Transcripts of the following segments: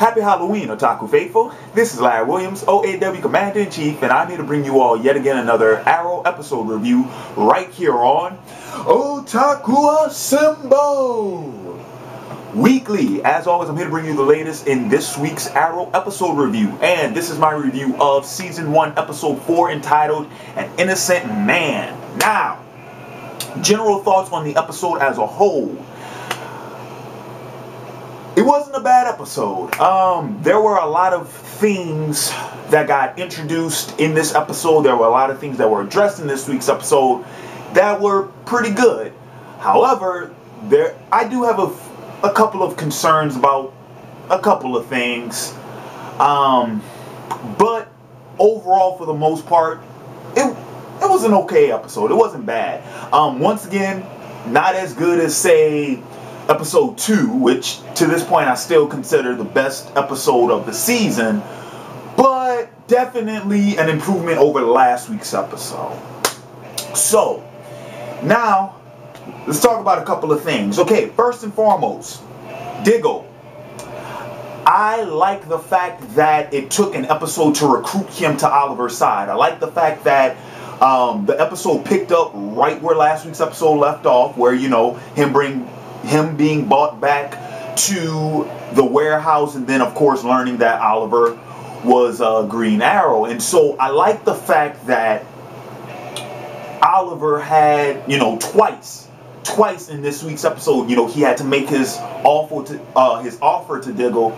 Happy Halloween, Otaku Faithful. This is Larry Williams, OAW Commander-in-Chief, and I'm here to bring you all yet again another Arrow episode review right here on Otaku Assemble! Weekly, as always, I'm here to bring you the latest in this week's Arrow episode review, and this is my review of Season 1, Episode 4, entitled An Innocent Man. Now, general thoughts on the episode as a whole. It wasn't a bad episode. There were a lot of things that got introduced in this episode. There were a lot of things that were addressed in this week's episode that were pretty good. However, I do have a couple of concerns about a couple of things. But overall, for the most part, it was an okay episode. It wasn't bad. Once again, not as good as, say, Episode 2, which to this point I still consider the best episode of the season, but definitely an improvement over last week's episode. So, now, let's talk about a couple of things. Okay, first and foremost, Diggle. I like the fact that it took an episode to recruit him to Oliver's side. I like the fact that the episode picked up right where last week's episode left off, where, you know, him being brought back to the warehouse, and then of course learning that Oliver was Green Arrow. And so I like the fact that Oliver had, you know, twice in this week's episode, you know, he had to make his offer to Diggle.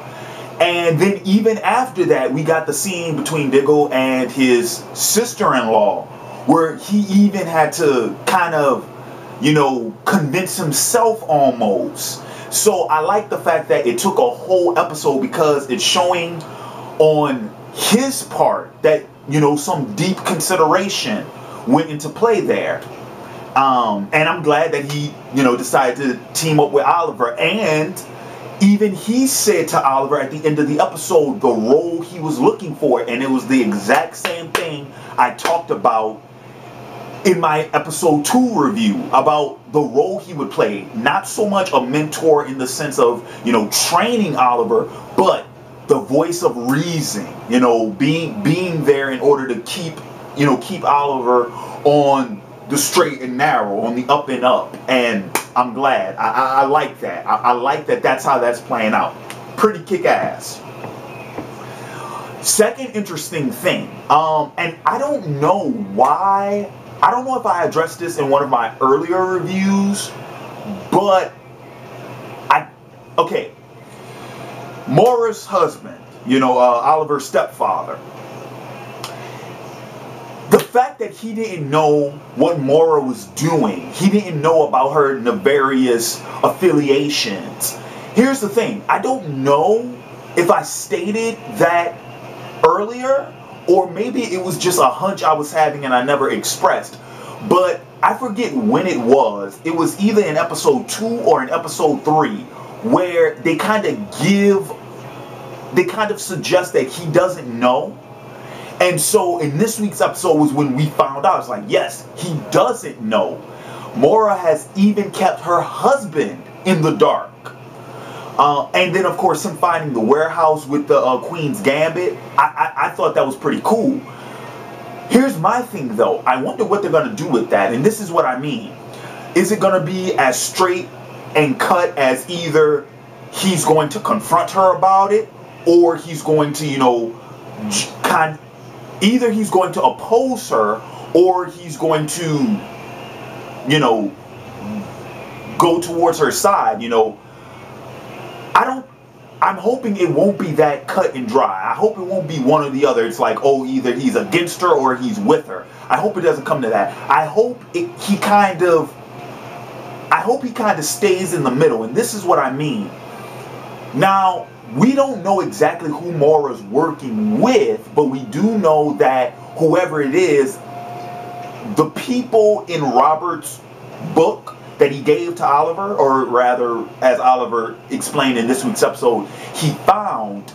And then even after that, we got the scene between Diggle and his sister-in-law, where he even had to kind of, you know, convince himself almost. So I like the fact that it took a whole episode, because it's showing on his part that, you know, some deep consideration went into play there. And I'm glad that he, you know, decided to team up with Oliver. And even he said to Oliver at the end of the episode the role he was looking for. And it was the exact same thing I talked about in my episode 2 review about the role he would play. Not so much a mentor in the sense of, you know, training Oliver, but the voice of reason, you know, being there in order to keep Oliver on the straight and narrow, on the up and up. And I'm glad. I like that. I like that that's how that's playing out. Pretty kick-ass. Second interesting thing, and I don't know why, I don't know if I addressed this in one of my earlier reviews, but okay, Moira's husband, you know, Oliver's stepfather, the fact that he didn't know what Moira was doing, he didn't know about her nefarious affiliations. Here's the thing, I don't know if I stated that earlier, or maybe it was just a hunch I was having and I never expressed. But I forget when it was. It was either in episode 2 or in episode 3, where they kind of suggest that he doesn't know. And so in this week's episode was when we found out. It's like, yes, he doesn't know. Moira has even kept her husband in the dark. And then, of course, him finding the warehouse with the Queen's Gambit, I thought that was pretty cool. Here's my thing, though. I wonder what they're going to do with that, and this is what I mean. Is it going to be as straight and cut as either he's going to confront her about it, or he's going to, you know, either he's going to oppose her, or he's going to, you know, go towards her side, you know. I'm hoping it won't be that cut and dry. I hope it won't be one or the other. It's like, oh, either he's against her or he's with her. I hope it doesn't come to that. I hope he kind of stays in the middle. And this is what I mean. Now, we don't know exactly who Moira's working with, but we do know that whoever it is, the people in Robert's book that he gave to Oliver, or rather, as Oliver explained in this week's episode, he found,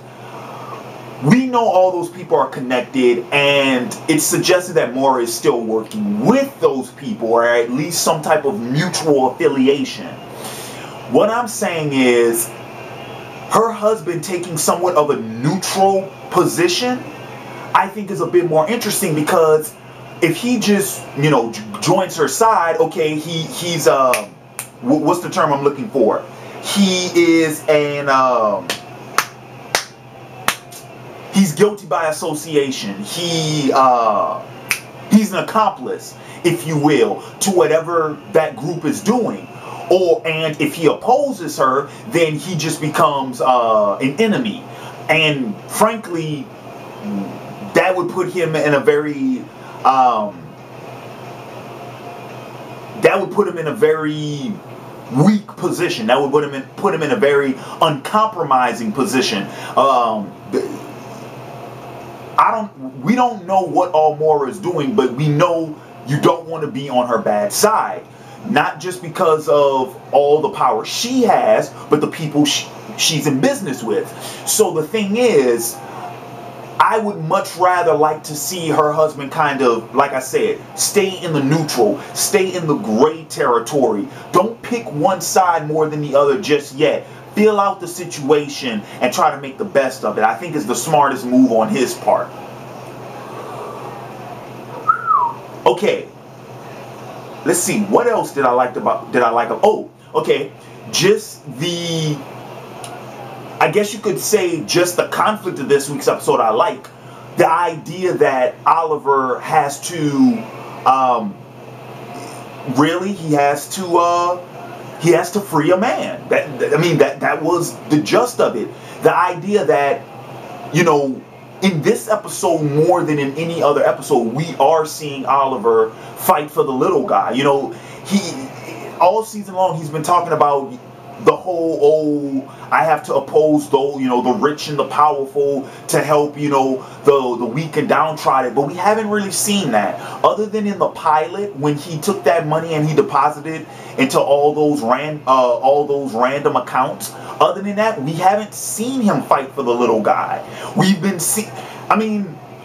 we know all those people are connected, and it's suggested that Moira is still working with those people, or at least some type of mutual affiliation. What I'm saying is, her husband taking somewhat of a neutral position, I think is a bit more interesting, because if he just, you know, joins her side, okay, he's what's the term I'm looking for? He is he's guilty by association. He's an accomplice, if you will, to whatever that group is doing. And if he opposes her, then he just becomes an enemy. And frankly, that would put him in a very weak position. That would put him in a very uncompromising position. We don't know what all Moira is doing, but we know you don't want to be on her bad side. Not just because of all the power she has, but the people she's in business with. So the thing is, I would much rather like to see her husband kind of, like I said, stay in the neutral, stay in the gray territory. Don't pick one side more than the other just yet. Feel out the situation and try to make the best of it. I think is the smartest move on his part. Okay. Let's see. What else did I like about? Oh, okay. Just the, I guess you could say, just the conflict of this week's episode. I like the idea that Oliver has to, really, he has to free a man. That was the gist of it. The idea that, you know, in this episode more than in any other episode, we are seeing Oliver fight for the little guy. You know, all season long he's been talking about the whole, I have to oppose the rich and the powerful to help, you know, the weak and downtrodden. But we haven't really seen that, other than in the pilot when he took that money and he deposited into all those random accounts. Other than that, we haven't seen him fight for the little guy. We've been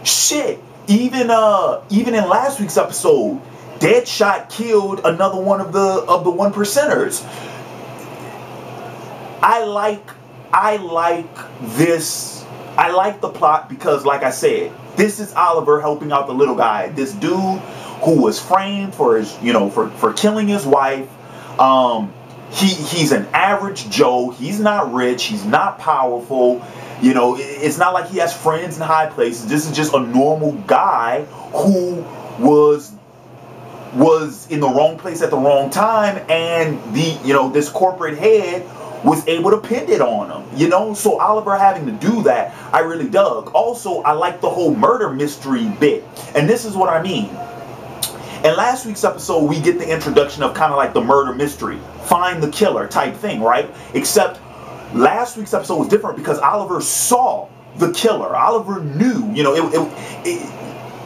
shit. Even in last week's episode, Deadshot killed another one of the one percenters. I like this. I like the plot because, like I said, this is Oliver helping out the little guy. This dude who was framed for his, for killing his wife. He's an average Joe. He's not rich. He's not powerful. You know, it's not like he has friends in high places. This is just a normal guy who was in the wrong place at the wrong time, and this corporate head was able to pin it on him, So Oliver having to do that, I really dug. Also, I like the whole murder mystery bit. And this is what I mean. In last week's episode, we get the introduction of kind of like the murder mystery, find the killer type thing, right? Except last week's episode was different because Oliver saw the killer. Oliver knew,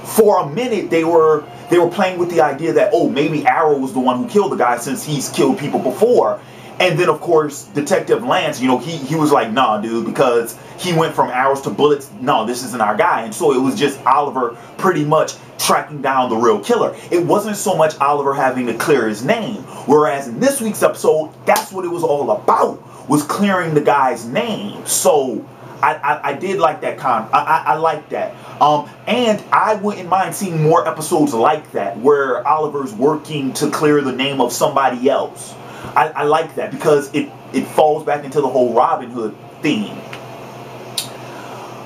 for a minute they were playing with the idea that, oh, maybe Arrow was the one who killed the guy since he's killed people before. And then, of course, Detective Lance, he was like, nah, dude, because he went from arrows to bullets. No, this isn't our guy. And so it was just Oliver pretty much tracking down the real killer. It wasn't so much Oliver having to clear his name. Whereas in this week's episode, that's what it was all about, was clearing the guy's name. So I did like that I like that. And I wouldn't mind seeing more episodes like that, where Oliver's working to clear the name of somebody else. I like that because it falls back into the whole Robin Hood theme.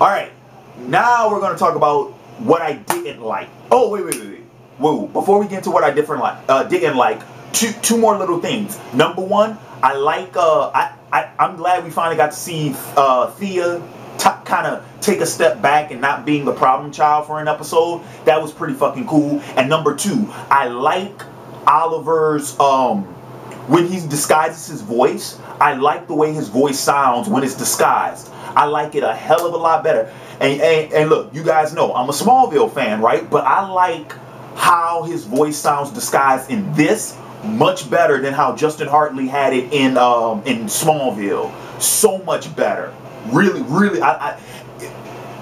Alright, now we're going to talk about what I didn't like. Oh, wait. Whoa, before we get into what I didn't like, two more little things. Number one, I like, I'm glad we finally got to see Thea kind of take a step back and not being the problem child for an episode. That was pretty fucking cool. And number two, I like Oliver's, when he disguises his voice, I like the way his voice sounds when it's disguised. I like it a hell of a lot better. And look, you guys know I'm a Smallville fan, right? But I like how his voice sounds disguised in this much better than how Justin Hartley had it in Smallville. So much better. Really,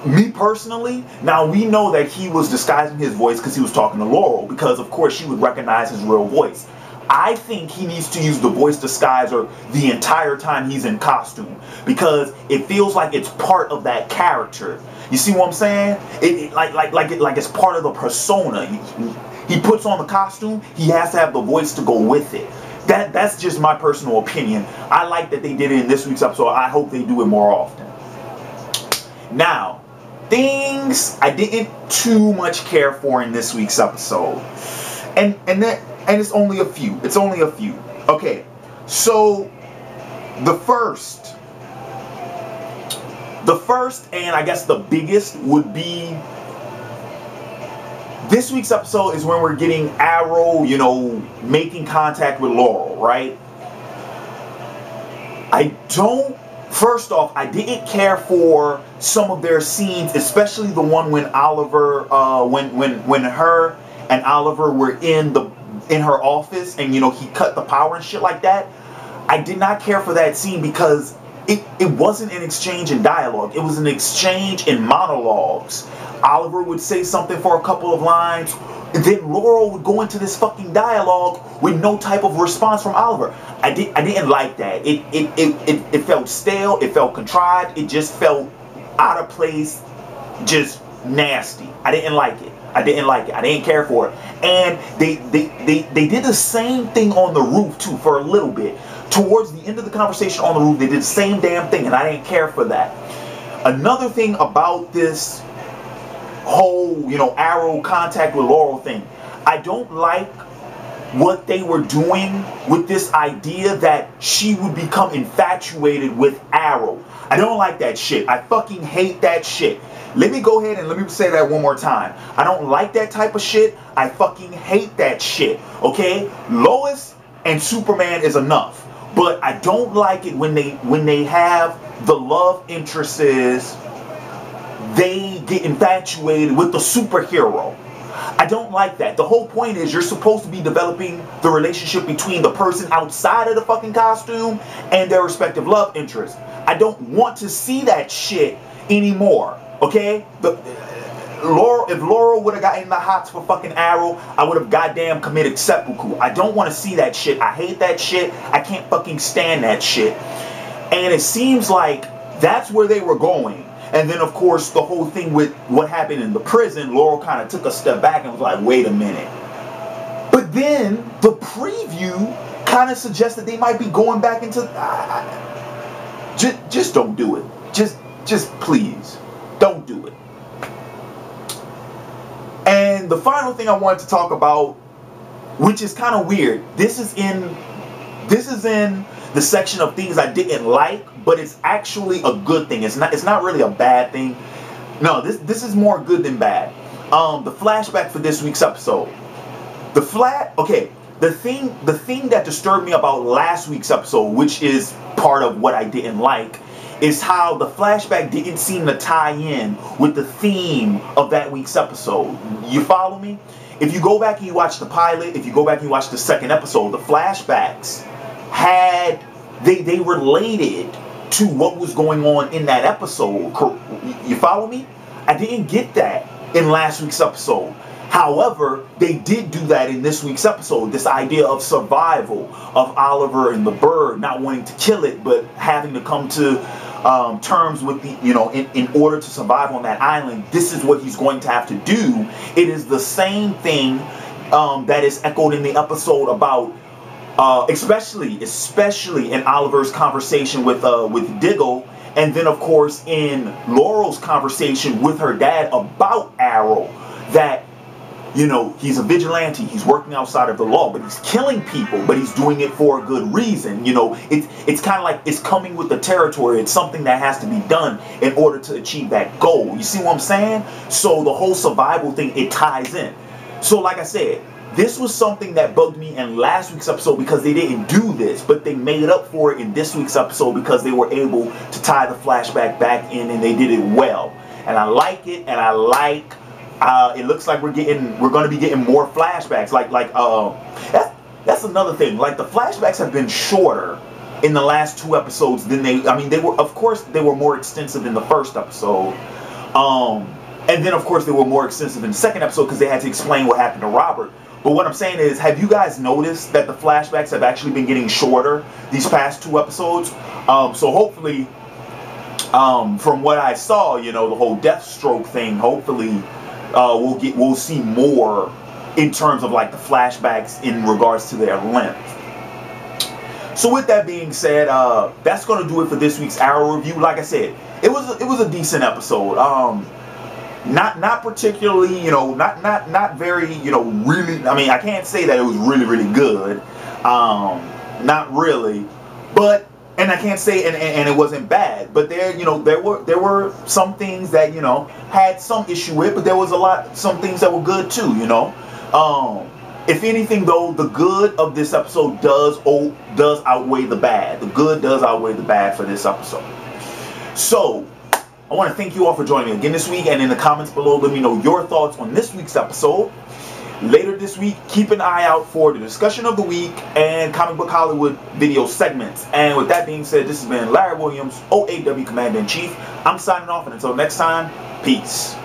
me personally, now we know that he was disguising his voice because he was talking to Laurel, because of course she would recognize his real voice. I think he needs to use the voice disguiser the entire time he's in costume, because it feels like it's part of that character. You see what I'm saying? Like it's part of the persona. He puts on the costume, he has to have the voice to go with it. That's just my personal opinion. I like that they did it in this week's episode. I hope they do it more often. Now, things I didn't too much care for in this week's episode. And it's only a few. It's only a few. Okay, so the first and I guess the biggest would be this week's episode is when we're getting Arrow, you know, making contact with Laurel, right? First off, I didn't care for some of their scenes, especially the one when Oliver, when her and Oliver were in her office and, you know, he cut the power and shit like that. I did not care for that scene because it wasn't an exchange in dialogue. It was an exchange in monologues. Oliver would say something for a couple of lines, and then Laurel would go into this fucking dialogue with no type of response from Oliver. I didn't like that. It felt stale. It felt contrived. It just felt out of place, just nasty. I didn't like it. I didn't care for it. And they did the same thing on the roof too for a little bit. Towards the end of the conversation on the roof, they did the same damn thing, and I didn't care for that. Another thing about this whole, you know, Arrow contact with Laurel thing, I don't like what they were doing with this idea that she would become infatuated with Arrow. I don't like that shit. I fucking hate that shit. Let me go ahead and let me say that one more time. I don't like that type of shit. I fucking hate that shit. Okay? Lois and Superman is enough. But I don't like it when they have the love interests, they get infatuated with the superhero. I don't like that. The whole point is you're supposed to be developing the relationship between the person outside of the fucking costume and their respective love interests. I don't want to see that shit anymore. Okay? If Laurel would have gotten the hots for fucking Arrow, I would have goddamn committed seppuku. I don't want to see that shit. I hate that shit. I can't fucking stand that shit. And it seems like that's where they were going. And then, of course, the whole thing with what happened in the prison, Laurel kind of took a step back and was like, wait a minute. But then the preview kind of suggested they might be going back into... Just don't do it. Just please, don't do it. And the final thing I wanted to talk about, which is kind of weird, this is in the section of things I didn't like, but it's actually a good thing. It's not really a bad thing. No, this is more good than bad. The flashback for this week's episode. The thing that disturbed me about last week's episode, which is part of what I didn't like, is how the flashback didn't seem to tie in with the theme of that week's episode. You follow me? If you go back and you watch the pilot, if you go back and you watch the second episode, the flashbacks they related to what was going on in that episode. You follow me? I didn't get that in last week's episode. However, they did do that in this week's episode. This idea of survival, of Oliver and the bird not wanting to kill it, but having to come to terms with the, you know, in order to survive on that island, this is what he's going to have to do. It is the same thing that is echoed in the episode about, especially in Oliver's conversation with Diggle, and then of course in Laurel's conversation with her dad about Arrow, that, you know, he's a vigilante, he's working outside of the law, but he's killing people, but he's doing it for a good reason. You know, it's kind of like it's coming with the territory. It's something that has to be done in order to achieve that goal. You see what I'm saying? So the whole survival thing, it ties in. So like I said, this was something that bugged me in last week's episode because they didn't do this, but they made up for it in this week's episode because they were able to tie the flashback back in, and they did it well. And I like it, and I like... it looks like we're going to be getting more flashbacks. That's another thing. Like, the flashbacks have been shorter in the last two episodes than they were. Of course, they were more extensive in the first episode. And then, of course, they were more extensive in the second episode because they had to explain what happened to Robert. But what I'm saying is, have you guys noticed that the flashbacks have actually been getting shorter these past 2 episodes? So hopefully, from what I saw, you know, the whole Deathstroke thing, hopefully we'll see more in terms of like the flashbacks in regards to their length. So with that being said, that's going to do it for this week's Arrow review. Like I said, it was a decent episode. Not particularly, you know, not very, you know, really. I mean, I can't say that it was really good. Not really, but. And I can't say, and it wasn't bad, but there, you know, there were some things that, you know, had some issue with, but there was some things that were good too, you know. If anything though, the good of this episode does outweigh the bad. The good does outweigh the bad for this episode. So I want to thank you all for joining me again this week, and in the comments below, let me know your thoughts on this week's episode. Later this week, keep an eye out for the discussion of the week and Comic Book Hollywood video segments. And with that being said, this has been Larry Williams, OAW Commander-in-Chief. I'm signing off, and until next time, peace.